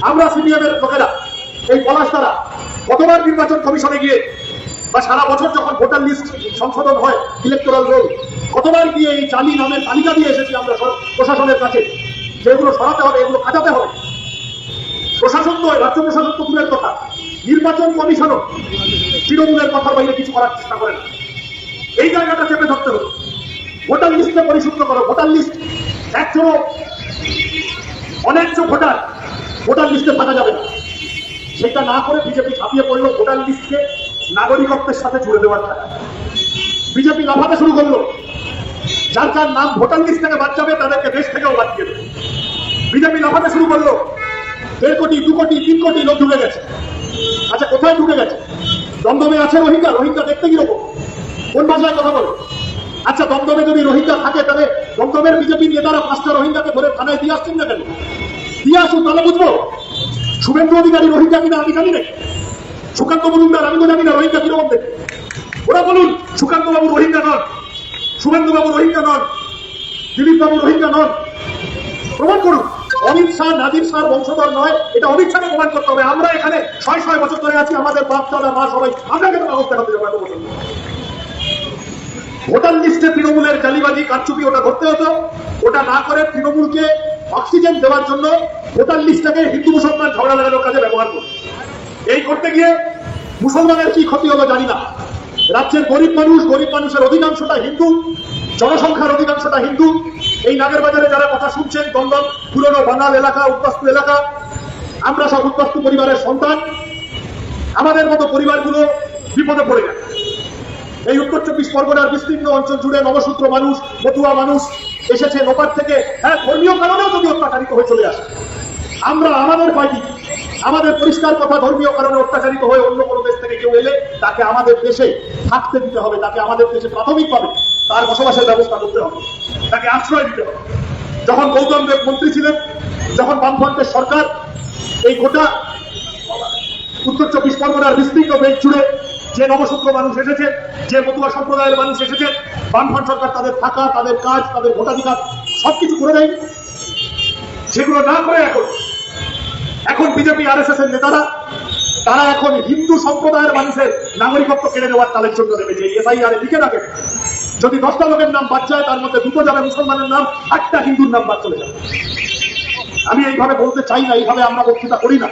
আমরা সিপিএম এর লোকেরা এই পলাশতারা কতবার নির্বাচন কমিশনে গিয়ে বা সারা বছর যখন ভোটার লিস্ট সংশোধন হয় ইলেকটোরাল রোল কতবার গিয়ে এই জালি নামের তালিকা দিয়ে এসেছি আমরা প্রশাসনের কাছে, যেগুলো সরাতে হবে, এগুলো কাটাতে হবে। প্রশাসন নয়, রাজ্য প্রশাসন তো দূরের কথা, নির্বাচন কমিশনও তৃণমূলের কথার বাইরে কিছু করার চেষ্টা করে না। এই জায়গাটা চেপে ধরতে হবে। ভোটার লিস্টে পরিশুদ্ধ করো। ভোটার লিস্ট একশো অনেকশো ভোটার লিস্টে থাকা যাবে না। সেটা না করে বিজেপি ঝাঁপিয়ে পড়লো ভোটার লিস্টকে নাগরিকত্বের সাথে জুড়ে দেওয়ার টাকা। বিজেপি লাফাতে শুরু করলো, যার যার নাম ভোটার লিস্ট থেকে বাদ যাবে তাদেরকে দেশ থেকেও বাদ দিয়ে দেবে। বিজেপি লাফাতে শুরু করলো 1.5 কোটি 2 কোটি 3 কোটি লোক ঢুকে গেছে। আচ্ছা, কোথায় ঢুকে গেছে? দমদমে আছে রোহিঙ্গা? রোহিঙ্গা দেখতে কিরকম? কোন ভাষায় কথা বলে? আচ্ছা, দমদমে যদি রোহিঙ্গা থাকে তাহলে দমদমের বিজেপি নেতারা 5টা রোহিঙ্গাকে ধরে থানায় দিয়ে আসছেন না কেন? দিয়ে আসুন, তাহলে বুঝবো। শুভেন্দু অধিকারী রোহিঙ্গা কিনা আমি জানি না, সুকান্ত মজুমদার আমি তো জানি না রোহিঙ্গা কিরকম দেখে। ওরা বলুন সুকান্ত বাবু রোহিঙ্গা নন, শুভেন্দু বাবু রোহিঙ্গা নন, দিলীপ বাবু রোহিঙ্গা নন। প্রমাণ করুন। অমিত শাহ নাদির শাহ বংশধর নয়, এটা অমিত শাহকে প্রমাণ করতে হবে। আমরা এখানে 6 বছর ধরে আছি, আমাদের বাপ দাদা মা সবাই আপনাকে তো ব্যবস্থা করতে যাবো এত বছর। ভোটার লিস্টে তৃণমূলের জালিবাজি কারচুপি ওটা ধরতে হতো। ওটা না করে তৃণমূলকে অক্সিজেন দেওয়ার জন্য ভোটার লিস্টটাকে হিন্দু মুসলমান ঝগড়া লাগানোর কাজে ব্যবহার করত। এই করতে গিয়ে মুসলমানের কি ক্ষতি হলো জানি না। রাজ্যের গরিব মানুষের অধিকাংশটা হিন্দু, জনসংখ্যার অধিকাংশটা হিন্দু। এই নাগের বাজারে যারা কথা শুনছেন, দমদম পুরনো বাঙাল এলাকা, উদ্বাস্তু এলাকা, আমরা সব উদ্বাস্তু পরিবারের সন্তান। আমাদের মতো পরিবারগুলো বিপদে পড়ে গেছে। এই উত্তর 24 পরগনার বিস্তীর্ণ অঞ্চল জুড়ে নবসূত্র মানুষ, মতুয়া মানুষ এসেছে নোপার থেকে। হ্যাঁ, ধর্মীয় কারণেও যদি অত্যাচারিত হয়ে চলে আসে, আমরা আমাদের পাইনি। আমাদের পরিষ্কার কথা, ধর্মীয় কারণে অত্যাচারিত হয়ে অন্য কোনো দেশ থেকে কেউ এলে তাকে আমাদের দেশে থাকতে দিতে হবে, তাকে আমাদের দেশে প্রাথমিকভাবে তার বসবাসের ব্যবস্থা করতে হবে, তাকে আশ্রয় দিতে হবে। যখন গৌতম দেব মন্ত্রী ছিলেন, যখন বামফ্রন্টের সরকার এই গোটা উত্তর 24 পরগনার বিস্তীর্ণ বেশ জুড়ে যে নবসূত্র মানুষ এসেছে, যে মতুয়া সম্প্রদায়ের মানুষ এসেছে, বামফ্রন্ট সরকার তাদের থাকা, তাদের কাজ, তাদের ভোটাধিকার সবকিছু করে দেয়। সেগুলো না করে এখন বিজেপি আরএসএস এর নেতারা তারা এখন হিন্দু সম্প্রদায়ের মানুষের নাগরিকত্ব কেড়ে নেওয়ার তালের জন্য নেমেছে। এসআইআর লিখে রাখে, যদি 10টা লোকের নাম বাদ যায় তার মধ্যে 2টো যাবে মুসলমানের নাম, 8টা হিন্দুর নাম বাদ চলে যাবে। আমি এইভাবে বলতে চাই না, এইভাবে আমরা বক্তৃতা করি না।